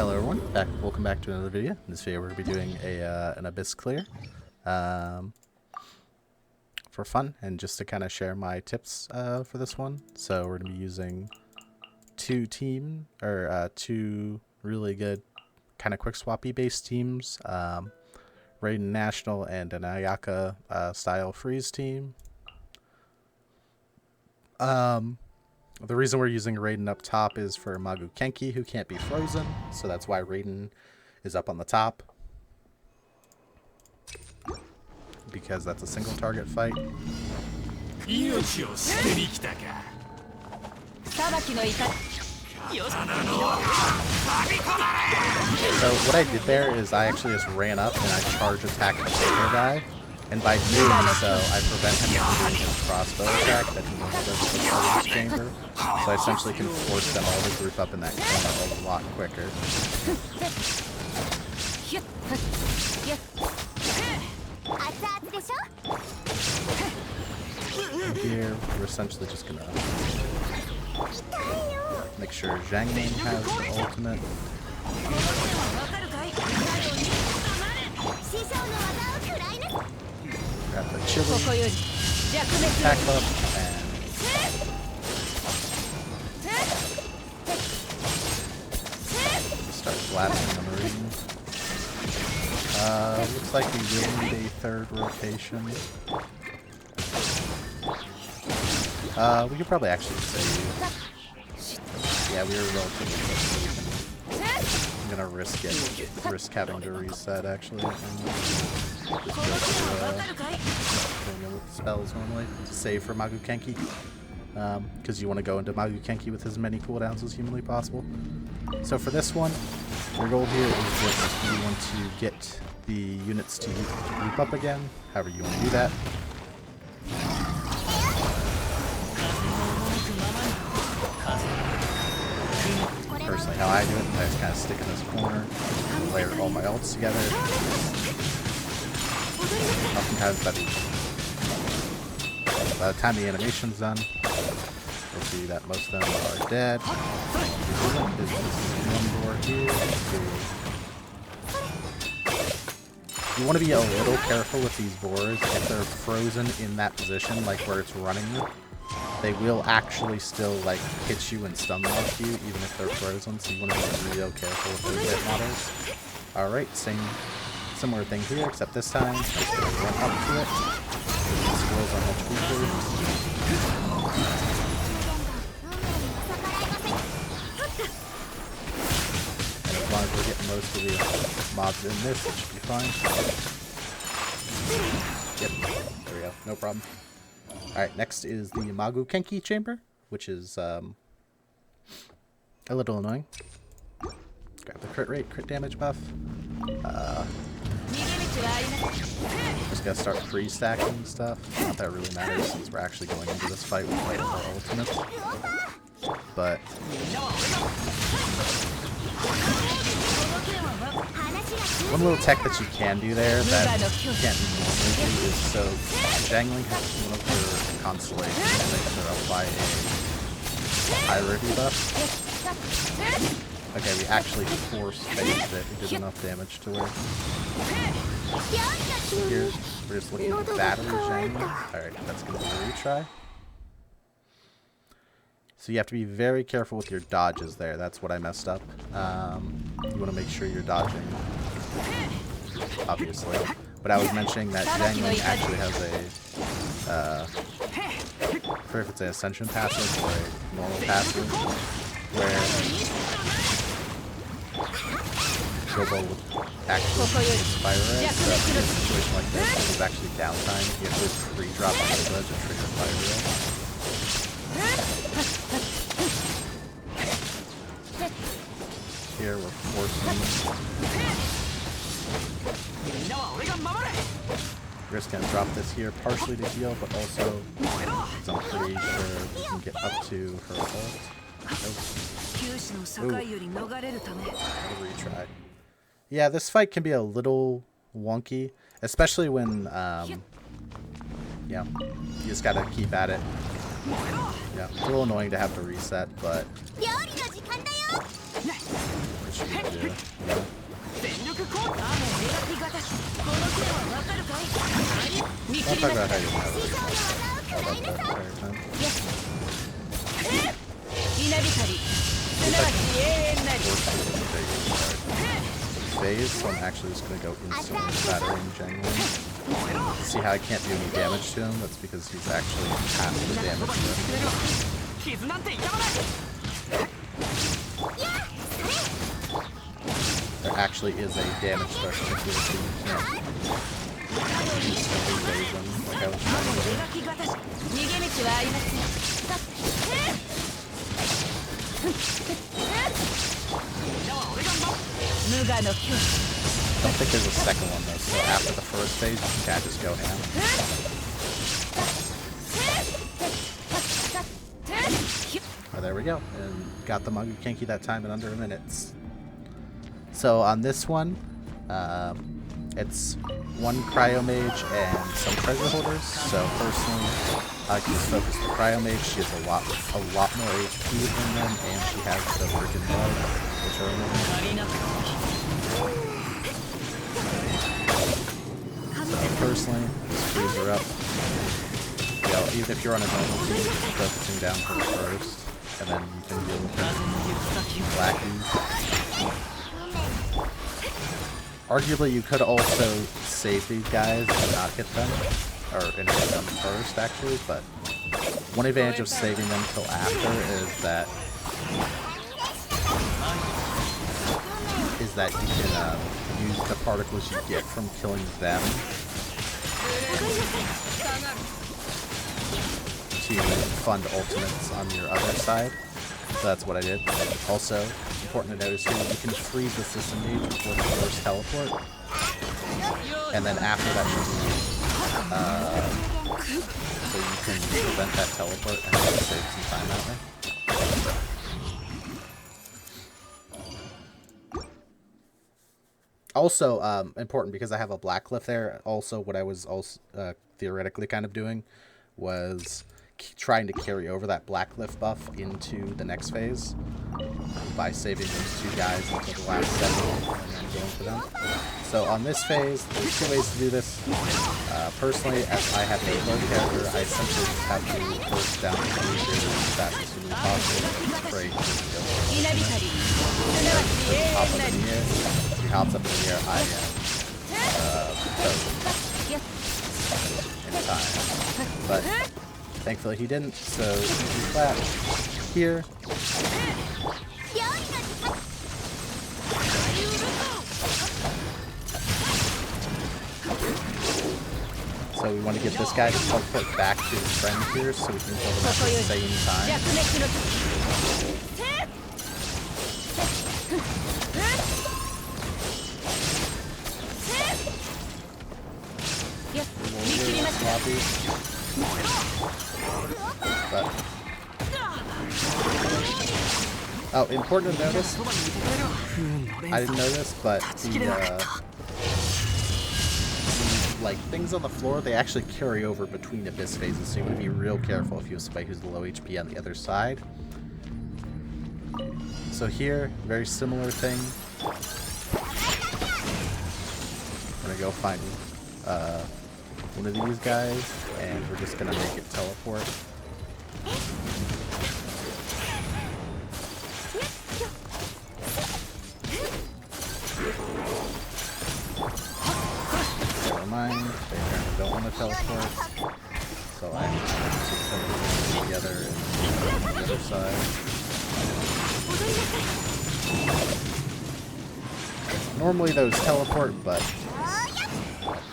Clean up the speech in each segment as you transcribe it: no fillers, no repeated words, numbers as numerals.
Hello everyone, welcome back to another video. In this video we're going to be doing an Abyss clear for fun and just to kind of share my tips for this one. So we're going to be using two really good kind of quick swappy based teams, Raiden National and an Ayaka style freeze team. The reason we're using Raiden up top is for Magu Kenki, who can't be frozen, so that's why Raiden is up on the top. Because that's a single target fight. So what I did there is I actually just ran up and I charge attacked the bigger guy. And by doing so, I prevent him from doing his crossbow attack that he normally does with the target's chamber. So I essentially can force them all to group up in that corner a lot quicker. And here, we're essentially just gonna make sure Zhang Ming has the ultimate. Grab the chili, attack up, and start blasting the Marine. Looks like we will need a third rotation. We could probably actually save. Yeah, we were relatively close. I'm gonna risk having to reset actually. With spells normally to save for Magu Kenki, because you want to go into Magu Kenki with as many cooldowns as humanly possible. So for this one, your goal here is just you want to get the units to group up again, however you want to do that. Personally, how I do it, I just kind of stick in this corner, layer all my ults together. Oftentimes by the time the animation's done, you'll see that most of them are dead. There's one door here. You want to be a little careful with these boars. If they're frozen in that position, like where it's running you, they will actually still like hit you and stun lock you, even if they're frozen. So you want to be real careful with those hit models. Alright, similar thing here, except this time, I'm just going to run up to it. The squirrels are much weaker. And as long as we're getting most of the mobs in this, it should be fine. Yep, there we go, no problem. Alright, next is the Magu Kenki chamber, which is a little annoying. Grab the crit rate, crit damage buff. Just gotta start pre-stacking and stuff. Not that really matters since we're actually going into this fight with quite a lot of ultimates. But one little tech that you can do there that you can't normally do is so Zhangling has one of her constellations that makes her apply a hierarchy buff. Okay, we actually force phased it. We did enough damage to her. So here, we're just looking at the battery Zhang. Alright, that's going to be a retry. So you have to be very careful with your dodges there. That's what I messed up. You want to make sure you're dodging, obviously. But I was mentioning that Zhang actually has a, for if it's an Ascension passive or a normal passive, where Gobo would actually fire it. So in a situation like this, there's actually downtime. You have to pre-drop on the ledge and trigger fire rate. Here we're forcing. We're just gonna drop this here partially to heal, but also because I'm pretty sure we can get up to her ult. Nope. Retry. Yeah, this fight can be a little wonky, especially when yeah, you just gotta keep at it. Yeah, it's a little annoying to have to reset, but damage she can do. You know? I'll talk about how you have it. Phase, so I'm actually just going to go instantly battering genuinely. See how I can't do any damage to him? That's because he's actually half the damage. There actually is a damage threshold here, so you can't instantly phase him like I was trying to do. I don't think there's a second one though, so after the first phase, you can't just go ham. Oh, there we go, and got the Magukenki that time in under a minute. So on this one, it's one Cryo Mage and some treasure holders. So personally, I like to focus the Cryo Mage. She has a lot more HP than them, and she has the Virgin Blood, which are amazing. So personally, just freeze her up. You know, even if you're on a normal team, focusing down her first, and then you can deal with her lackeys. Arguably, you could also save these guys and not hit them, or hit them first, actually. But one advantage of saving them till after is that you can use the particles you get from killing them to fund ultimates on your other side. So that's what I did. Also, important to notice here, you can freeze the system mage before the first teleport. And then after that, so you can prevent that teleport and save some time that way. Also, important because I have a black cliff there. Also, what I was also theoretically kind of doing was trying to carry over that black cliff buff into the next phase by saving those two guys until the last second and then going for them. So on this phase, there's two ways to do this. Personally, as I have a low character, I essentially just have to burst down the meter as fast as humanly possible and spray to kill. He hops up in the air, I am in time. But thankfully he didn't, so he's flat here. So we want to get this guy to teleport back to his friend here so we can kill them at the same time. But oh, important to notice, I didn't know this, but the like things on the floor, they actually carry over between abyss phases, so you want to be real careful if you have somebody who's low HP on the other side. So here, very similar thing. We're gonna go find one of these guys, and we're just gonna make it teleport. Never mind, they apparently don't want to teleport, so I have to put them together and on the other side. Normally those teleport, but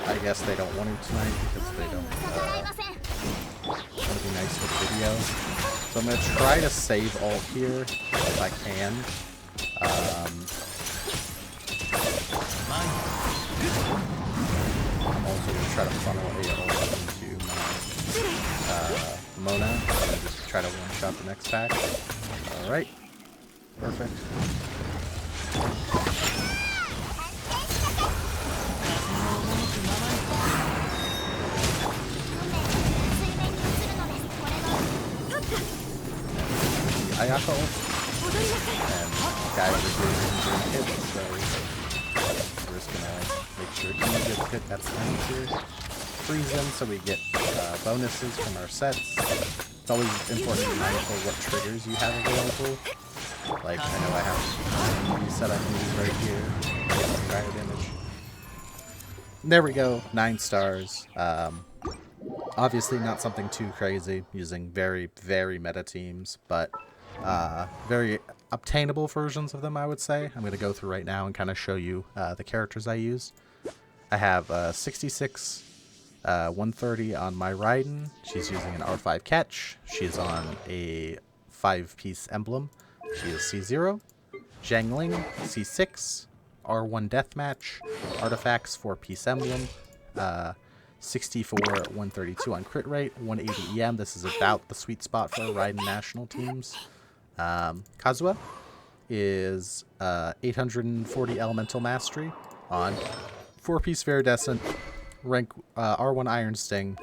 I guess they don't want to tonight because they don't want to be nice with the video. So I'm going to try to save ult here if I can. I'm also going to try to funnel a ult into my Mona and just try to one-shot the next pack. Alright. Perfect. Ayaka ult. And guy over here is doing jerky gets hit, that's here. Freeze them so we get bonuses from our sets. It's always important to be mindful what triggers you have available. Like, I know I have a set I can use right here. Fire damage. There we go, 9 stars. Obviously not something too crazy, using very, very meta teams, but very obtainable versions of them, I would say. I'm going to go through right now and kind of show you the characters I use. I have 66, 130 on my Raiden. She's using an R5 catch. She's on a 5-piece emblem. She is C0. Zhangling, C6. R1 deathmatch. Artifacts, 4-piece emblem. 64, 132 on crit rate. 180 EM. This is about the sweet spot for Raiden national teams. Kazuha is 840 elemental mastery on 4-piece Viridescent, rank R1 Iron Sting,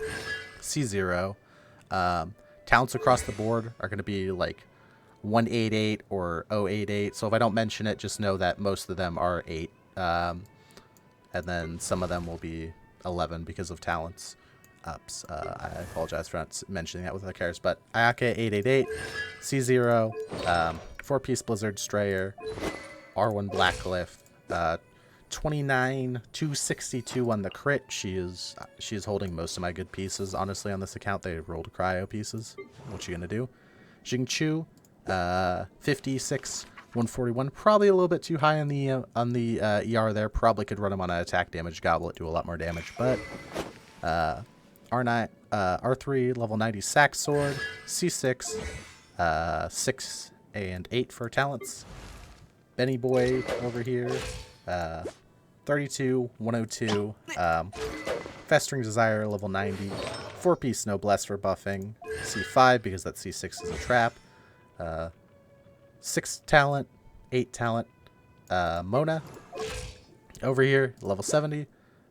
C0. Talents across the board are going to be like 188 or 088. So if I don't mention it, just know that most of them are 8. And then some of them will be 11 because of talents ups. I apologize for not mentioning that with other characters, but Ayaka 888, C0, 4-piece Blizzard Strayer, R1 Blacklift, 29 262 on the crit. She is holding most of my good pieces. Honestly, on this account, they rolled cryo pieces. What you gonna do? Jingchu, 56 141. Probably a little bit too high on the ER there. Probably could run him on an attack damage goblet, do a lot more damage. But R9, R3 level 90 sack sword, C6, 6 and 8 for talents. Benny Boy over here, 32 102. Festering Desire level 90, 4-piece Noblesse for buffing, C5 because that C6 is a trap. 6 talent, 8 talent. Mona over here, level 70,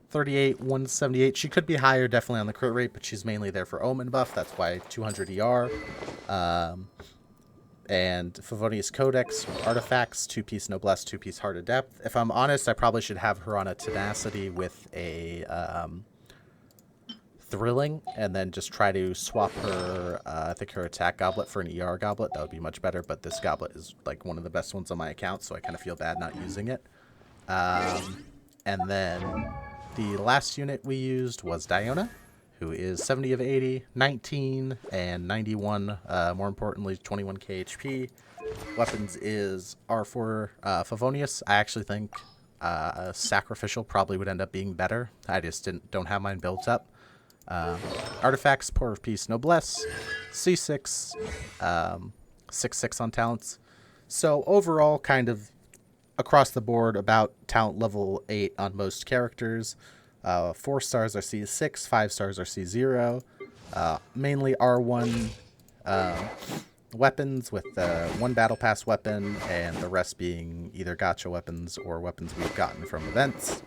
38, 178. She could be higher definitely on the crit rate, but she's mainly there for Omen buff. That's why 200 ER. And Favonius Codex, Artifacts, 2-piece Noblesse, 2-piece Heart of Depth. If I'm honest, I probably should have her on a Tenacity with a Thrilling, and then just try to swap her, I think her attack goblet for an ER goblet. That would be much better, but this goblet is like one of the best ones on my account, so I kind of feel bad not using it. And then the last unit we used was Diona, who is 70 of 80, 19, and 91, more importantly, 21k HP. Weapons is R4 Favonius. I actually think Sacrificial probably would end up being better. I just don't have mine built up. Artifacts, Poor Piece Noblesse, C6, 6/6 on talents. So overall, kind of across the board, about talent level 8 on most characters. 4 stars are C6, 5 stars are C0. Mainly R1 weapons with 1 battle pass weapon, and the rest being either gacha weapons or weapons we've gotten from events.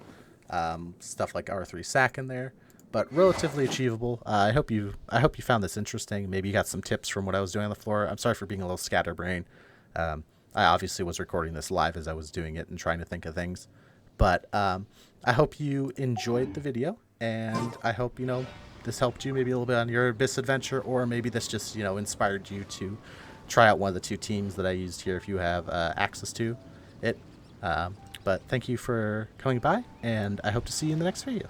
Stuff like R3 sack in there, but relatively achievable. I hope you found this interesting. Maybe you got some tips from what I was doing on the floor. I'm sorry for being a little scatterbrained. I obviously was recording this live as I was doing it and trying to think of things. But I hope you enjoyed the video, and I hope, this helped you maybe a little bit on your Abyss adventure, or maybe this just, inspired you to try out one of the 2 teams that I used here if you have access to it. But thank you for coming by, and I hope to see you in the next video.